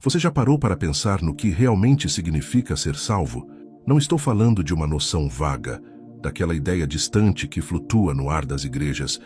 Você já parou para pensar no que realmente significa ser salvo? Não estou falando de uma noção vaga, daquela ideia distante que flutua no ar das igrejas,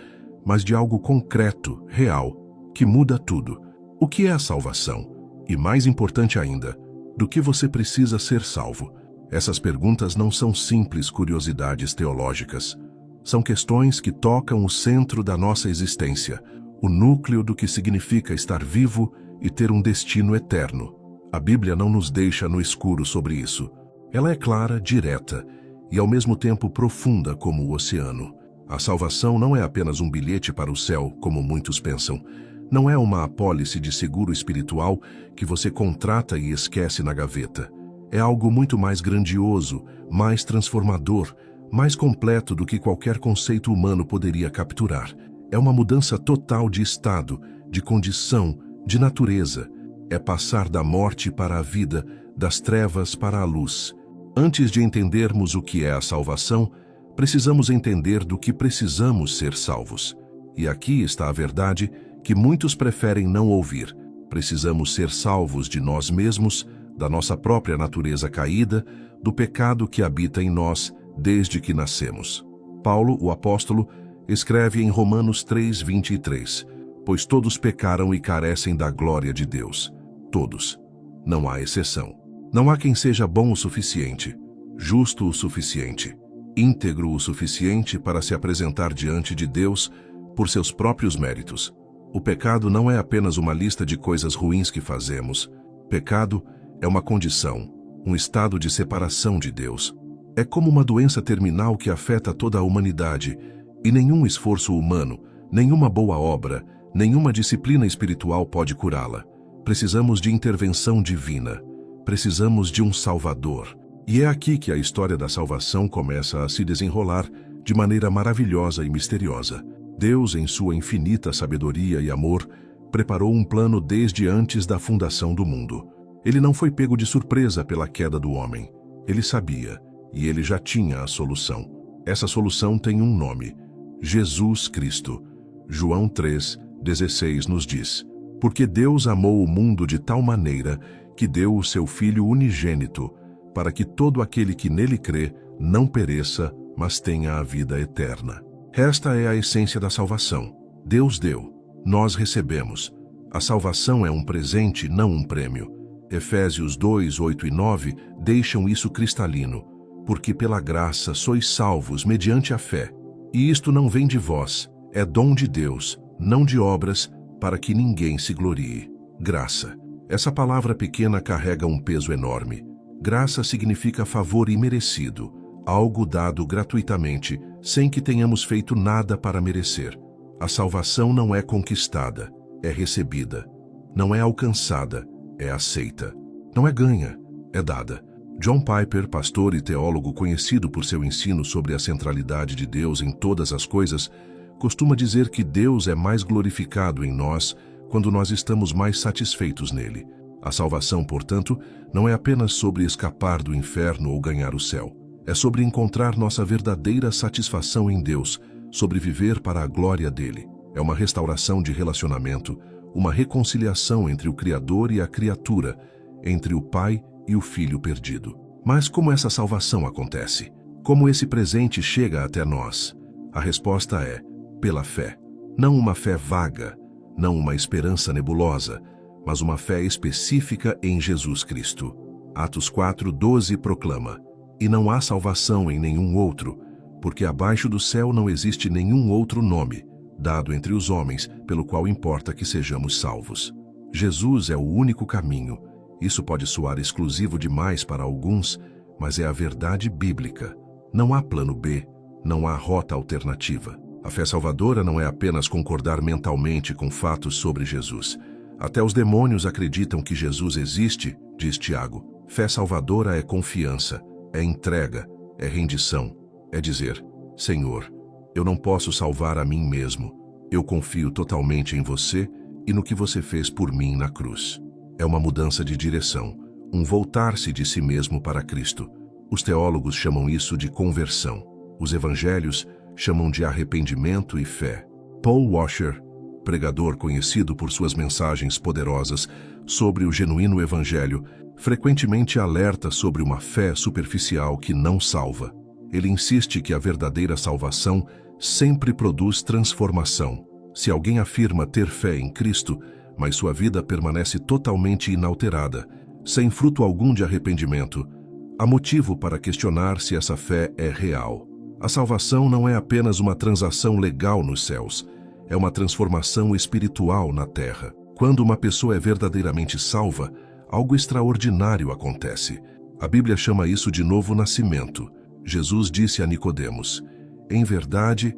mas de algo concreto, real, que muda tudo. O que é a salvação? E mais importante ainda, do que você precisa ser salvo? Essas perguntas não são simples curiosidades teológicas. São questões que tocam o centro da nossa existência, o núcleo do que significa estar vivo e ter um destino eterno. A Bíblia não nos deixa no escuro sobre isso. Ela é clara, direta e ao mesmo tempo profunda como o oceano. A salvação não é apenas um bilhete para o céu, como muitos pensam. Não é uma apólice de seguro espiritual que você contrata e esquece na gaveta. É algo muito mais grandioso, mais transformador, mais completo do que qualquer conceito humano poderia capturar. É uma mudança total de estado, de condição, de natureza. É passar da morte para a vida, das trevas para a luz. Antes de entendermos o que é a salvação, precisamos entender do que precisamos ser salvos. E aqui está a verdade que muitos preferem não ouvir. Precisamos ser salvos de nós mesmos, da nossa própria natureza caída, do pecado que habita em nós desde que nascemos. Paulo, o apóstolo, escreve em Romanos 3:23, pois todos pecaram e carecem da glória de Deus. Todos. Não há exceção. Não há quem seja bom o suficiente, justo o suficiente, íntegro o suficiente para se apresentar diante de Deus por seus próprios méritos. O pecado não é apenas uma lista de coisas ruins que fazemos. Pecado é uma condição, um estado de separação de Deus. É como uma doença terminal que afeta toda a humanidade, e nenhum esforço humano, nenhuma boa obra, nenhuma disciplina espiritual pode curá-la. Precisamos de intervenção divina. Precisamos de um Salvador. E é aqui que a história da salvação começa a se desenrolar de maneira maravilhosa e misteriosa. Deus, em sua infinita sabedoria e amor, preparou um plano desde antes da fundação do mundo. Ele não foi pego de surpresa pela queda do homem. Ele sabia, e ele já tinha a solução. Essa solução tem um nome: Jesus Cristo. João 3:16 nos diz: porque Deus amou o mundo de tal maneira que deu o seu Filho unigênito, para que todo aquele que nele crê não pereça, mas tenha a vida eterna. Esta é a essência da salvação. Deus deu, nós recebemos. A salvação é um presente, não um prêmio. Efésios 2:8 e 9 deixam isso cristalino. Porque pela graça sois salvos mediante a fé. E isto não vem de vós, é dom de Deus, não de obras, para que ninguém se glorie. Graça. Essa palavra pequena carrega um peso enorme. Graça significa favor imerecido, algo dado gratuitamente, sem que tenhamos feito nada para merecer. A salvação não é conquistada, é recebida. Não é alcançada, é aceita. Não é ganha, é dada. John Piper, pastor e teólogo conhecido por seu ensino sobre a centralidade de Deus em todas as coisas, costuma dizer que Deus é mais glorificado em nós quando nós estamos mais satisfeitos nele. A salvação, portanto, não é apenas sobre escapar do inferno ou ganhar o céu. É sobre encontrar nossa verdadeira satisfação em Deus, sobre viver para a glória dele. É uma restauração de relacionamento, uma reconciliação entre o Criador e a criatura, entre o Pai e o Filho perdido. Mas como essa salvação acontece? Como esse presente chega até nós? A resposta é: pela fé. Não uma fé vaga, não uma esperança nebulosa, mas uma fé específica em Jesus Cristo. Atos 4:12 proclama: e não há salvação em nenhum outro, porque abaixo do céu não existe nenhum outro nome, dado entre os homens, pelo qual importa que sejamos salvos. Jesus é o único caminho. Isso pode soar exclusivo demais para alguns, mas é a verdade bíblica. Não há plano B, não há rota alternativa. A fé salvadora não é apenas concordar mentalmente com fatos sobre Jesus. Até os demônios acreditam que Jesus existe, diz Tiago. Fé salvadora é confiança, é entrega, é rendição. É dizer: Senhor, eu não posso salvar a mim mesmo. Eu confio totalmente em você e no que você fez por mim na cruz. É uma mudança de direção, um voltar-se de si mesmo para Cristo. Os teólogos chamam isso de conversão. Os evangelhos chamam de arrependimento e fé. Paul Washer, pregador conhecido por suas mensagens poderosas, sobre o genuíno evangelho, frequentemente alerta sobre uma fé superficial que não salva. Ele insiste que a verdadeira salvação sempre produz transformação. Se alguém afirma ter fé em Cristo, mas sua vida permanece totalmente inalterada, sem fruto algum de arrependimento, há motivo para questionar se essa fé é real. A salvação não é apenas uma transação legal nos céus, é uma transformação espiritual na terra. Quando uma pessoa é verdadeiramente salva, algo extraordinário acontece. A Bíblia chama isso de novo nascimento. Jesus disse a Nicodemos: em verdade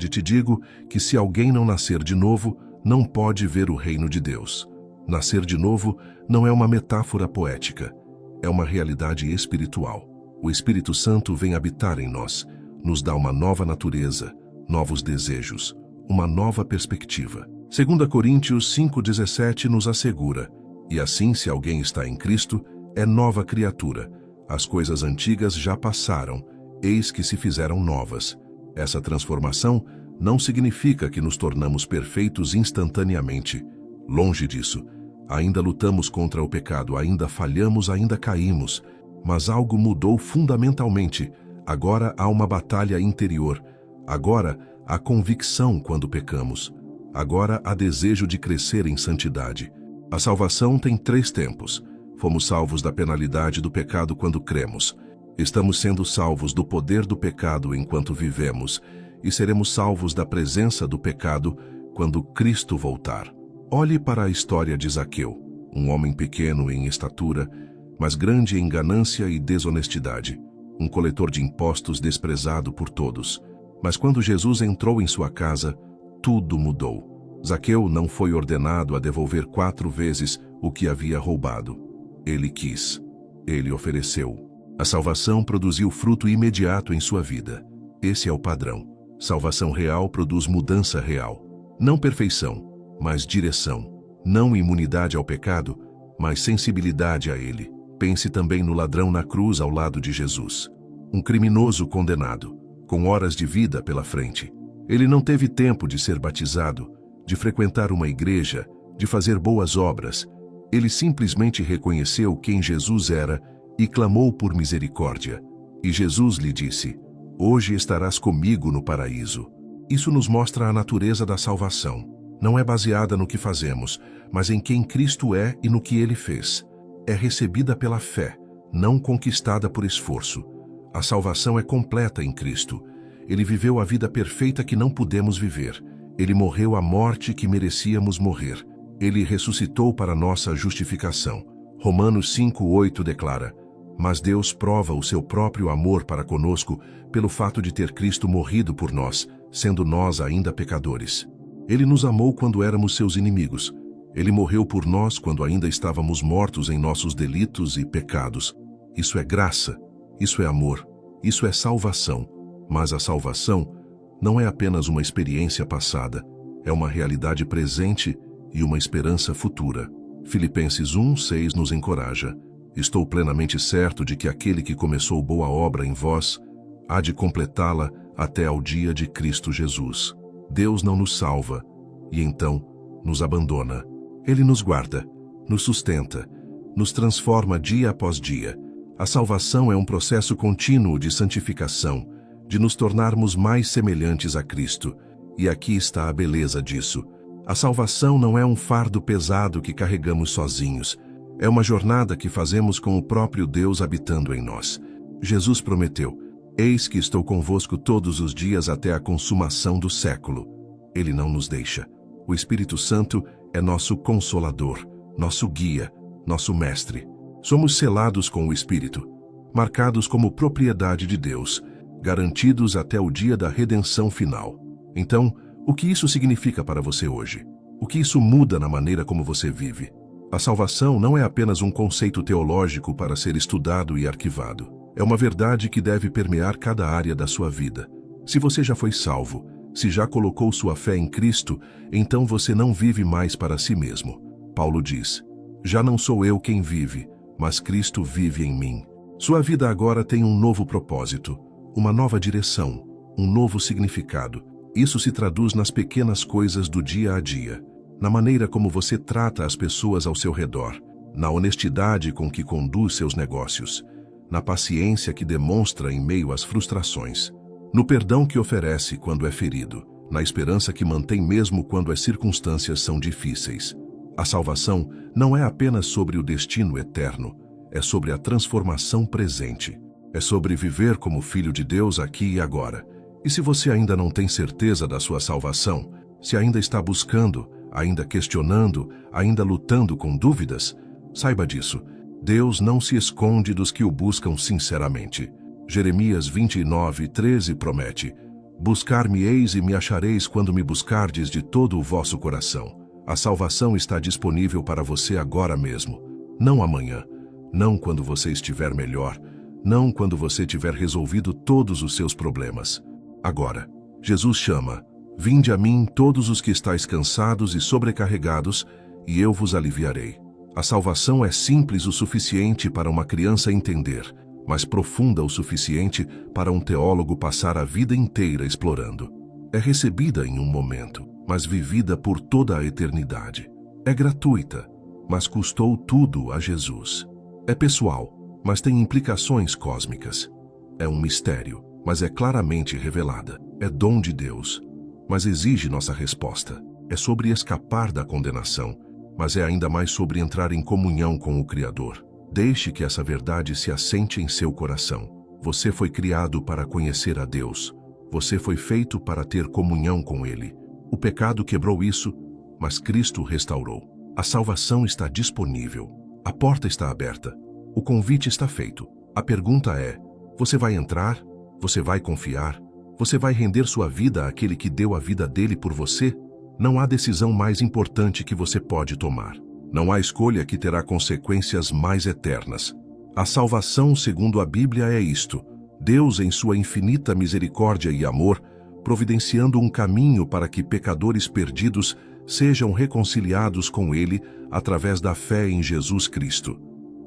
te digo que se alguém não nascer de novo, não pode ver o reino de Deus. Nascer de novo não é uma metáfora poética, é uma realidade espiritual. O Espírito Santo vem habitar em nós, nos dá uma nova natureza, novos desejos, uma nova perspectiva. 2 Coríntios 5,17 nos assegura: e assim, se alguém está em Cristo, é nova criatura. As coisas antigas já passaram, eis que se fizeram novas. Essa transformação não significa que nos tornamos perfeitos instantaneamente. Longe disso. Ainda lutamos contra o pecado, ainda falhamos, ainda caímos. Mas algo mudou fundamentalmente. Agora há uma batalha interior. Agora há convicção quando pecamos. Agora há desejo de crescer em santidade. A salvação tem 3 tempos. Fomos salvos da penalidade do pecado quando cremos. Estamos sendo salvos do poder do pecado enquanto vivemos. E seremos salvos da presença do pecado quando Cristo voltar. Olhe para a história de Zaqueu, um homem pequeno em estatura, mas grande em ganância e desonestidade. Um coletor de impostos desprezado por todos. Mas quando Jesus entrou em sua casa, tudo mudou. Zaqueu não foi ordenado a devolver 4 vezes o que havia roubado. Ele quis. Ele ofereceu. A salvação produziu fruto imediato em sua vida. Esse é o padrão. Salvação real produz mudança real. Não perfeição, mas direção. Não imunidade ao pecado, mas sensibilidade a ele. Pense também no ladrão na cruz ao lado de Jesus. Um criminoso condenado, com horas de vida pela frente. Ele não teve tempo de ser batizado, de frequentar uma igreja, de fazer boas obras. Ele simplesmente reconheceu quem Jesus era e clamou por misericórdia. E Jesus lhe disse: hoje estarás comigo no paraíso. Isso nos mostra a natureza da salvação. Não é baseada no que fazemos, mas em quem Cristo é e no que Ele fez. É recebida pela fé, não conquistada por esforço. A salvação é completa em Cristo. Ele viveu a vida perfeita que não pudemos viver. Ele morreu a morte que merecíamos morrer. Ele ressuscitou para nossa justificação. Romanos 5,8 declara: mas Deus prova o seu próprio amor para conosco pelo fato de ter Cristo morrido por nós, sendo nós ainda pecadores. Ele nos amou quando éramos seus inimigos. Ele morreu por nós quando ainda estávamos mortos em nossos delitos e pecados. Isso é graça, isso é amor, isso é salvação. Mas a salvação não é apenas uma experiência passada, é uma realidade presente e uma esperança futura. Filipenses 1,6 nos encoraja: estou plenamente certo de que aquele que começou boa obra em vós há de completá-la até ao dia de Cristo Jesus. Deus não nos salva e então nos abandona. Ele nos guarda, nos sustenta, nos transforma dia após dia. A salvação é um processo contínuo de santificação, de nos tornarmos mais semelhantes a Cristo. E aqui está a beleza disso. A salvação não é um fardo pesado que carregamos sozinhos. É uma jornada que fazemos com o próprio Deus habitando em nós. Jesus prometeu: eis que estou convosco todos os dias até a consumação do século. Ele não nos deixa. O Espírito Santo é nosso consolador, nosso guia, nosso mestre. Somos selados com o Espírito, marcados como propriedade de Deus, garantidos até o dia da redenção final. Então, o que isso significa para você hoje? O que isso muda na maneira como você vive? A salvação não é apenas um conceito teológico para ser estudado e arquivado. É uma verdade que deve permear cada área da sua vida. Se você já foi salvo, se já colocou sua fé em Cristo, então você não vive mais para si mesmo. Paulo diz: já não sou eu quem vive, mas Cristo vive em mim. Sua vida agora tem um novo propósito, uma nova direção, um novo significado. Isso se traduz nas pequenas coisas do dia a dia. na maneira como você trata as pessoas ao seu redor, na honestidade com que conduz seus negócios, na paciência que demonstra em meio às frustrações, no perdão que oferece quando é ferido, na esperança que mantém mesmo quando as circunstâncias são difíceis. A salvação não é apenas sobre o destino eterno, é sobre a transformação presente. É sobre viver como filho de Deus aqui e agora. E se você ainda não tem certeza da sua salvação, se ainda está buscando, ainda questionando, ainda lutando com dúvidas, saiba disso. Deus não se esconde dos que o buscam sinceramente. Jeremias 29:13 promete: Buscar-me-eis e me achareis quando me buscardes de todo o vosso coração. A salvação está disponível para você agora mesmo, não amanhã, não quando você estiver melhor, não quando você tiver resolvido todos os seus problemas. Agora, Jesus chama: Vinde a mim todos os que estáis cansados e sobrecarregados, e eu vos aliviarei. A salvação é simples o suficiente para uma criança entender, mas profunda o suficiente para um teólogo passar a vida inteira explorando. É recebida em um momento, mas vivida por toda a eternidade. É gratuita, mas custou tudo a Jesus. É pessoal, mas tem implicações cósmicas. É um mistério, mas é claramente revelada. É dom de Deus, mas exige nossa resposta. É sobre escapar da condenação, mas é ainda mais sobre entrar em comunhão com o Criador. Deixe que essa verdade se assente em seu coração. Você foi criado para conhecer a Deus. Você foi feito para ter comunhão com Ele. O pecado quebrou isso, mas Cristo restaurou. A salvação está disponível. A porta está aberta. O convite está feito. A pergunta é: você vai entrar? Você vai confiar? Você vai render sua vida àquele que deu a vida dele por você? Não há decisão mais importante que você pode tomar. Não há escolha que terá consequências mais eternas. A salvação, segundo a Bíblia, é isto: Deus, em sua infinita misericórdia e amor, providenciando um caminho para que pecadores perdidos sejam reconciliados com Ele através da fé em Jesus Cristo.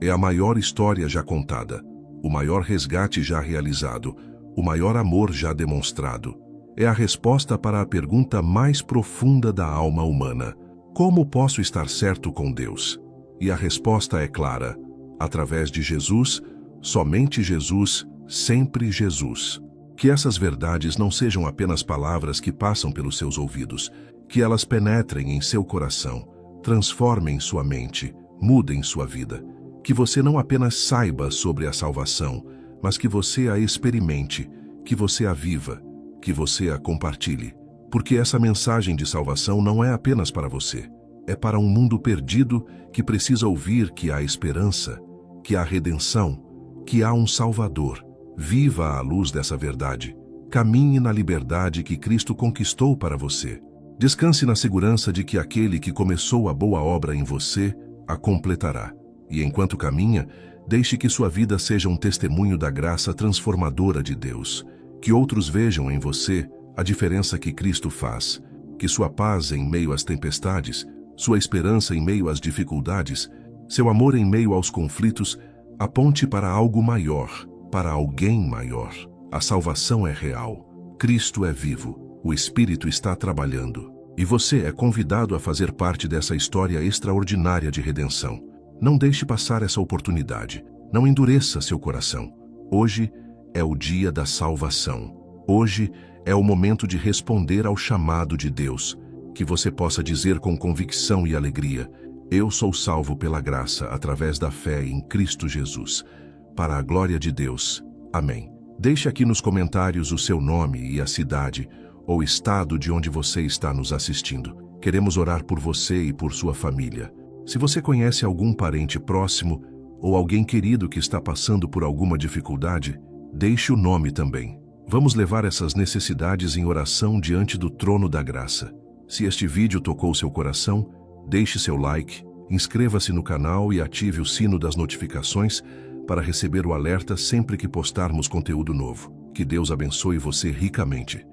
É a maior história já contada, o maior resgate já realizado, o maior amor já demonstrado. É a resposta para a pergunta mais profunda da alma humana: como posso estar certo com Deus? E a resposta é clara: através de Jesus, somente Jesus, sempre Jesus. Que essas verdades não sejam apenas palavras que passam pelos seus ouvidos, que elas penetrem em seu coração, transformem sua mente, mudem sua vida. Que você não apenas saiba sobre a salvação, mas que você a experimente, que você a viva, que você a compartilhe. Porque essa mensagem de salvação não é apenas para você. É para um mundo perdido que precisa ouvir que há esperança, que há redenção, que há um Salvador. Viva à luz dessa verdade. Caminhe na liberdade que Cristo conquistou para você. Descanse na segurança de que aquele que começou a boa obra em você a completará. E enquanto caminha, deixe que sua vida seja um testemunho da graça transformadora de Deus. Que outros vejam em você a diferença que Cristo faz. Que sua paz em meio às tempestades, sua esperança em meio às dificuldades, seu amor em meio aos conflitos, aponte para algo maior, para alguém maior. A salvação é real. Cristo é vivo. O Espírito está trabalhando. E você é convidado a fazer parte dessa história extraordinária de redenção. Não deixe passar essa oportunidade. Não endureça seu coração. Hoje é o dia da salvação. Hoje é o momento de responder ao chamado de Deus. Que você possa dizer com convicção e alegria: eu sou salvo pela graça através da fé em Cristo Jesus. Para a glória de Deus. Amém. Deixe aqui nos comentários o seu nome e a cidade ou estado de onde você está nos assistindo. Queremos orar por você e por sua família. Se você conhece algum parente próximo ou alguém querido que está passando por alguma dificuldade, deixe o nome também. Vamos levar essas necessidades em oração diante do trono da graça. Se este vídeo tocou seu coração, deixe seu like, inscreva-se no canal e ative o sino das notificações para receber o alerta sempre que postarmos conteúdo novo. Que Deus abençoe você ricamente.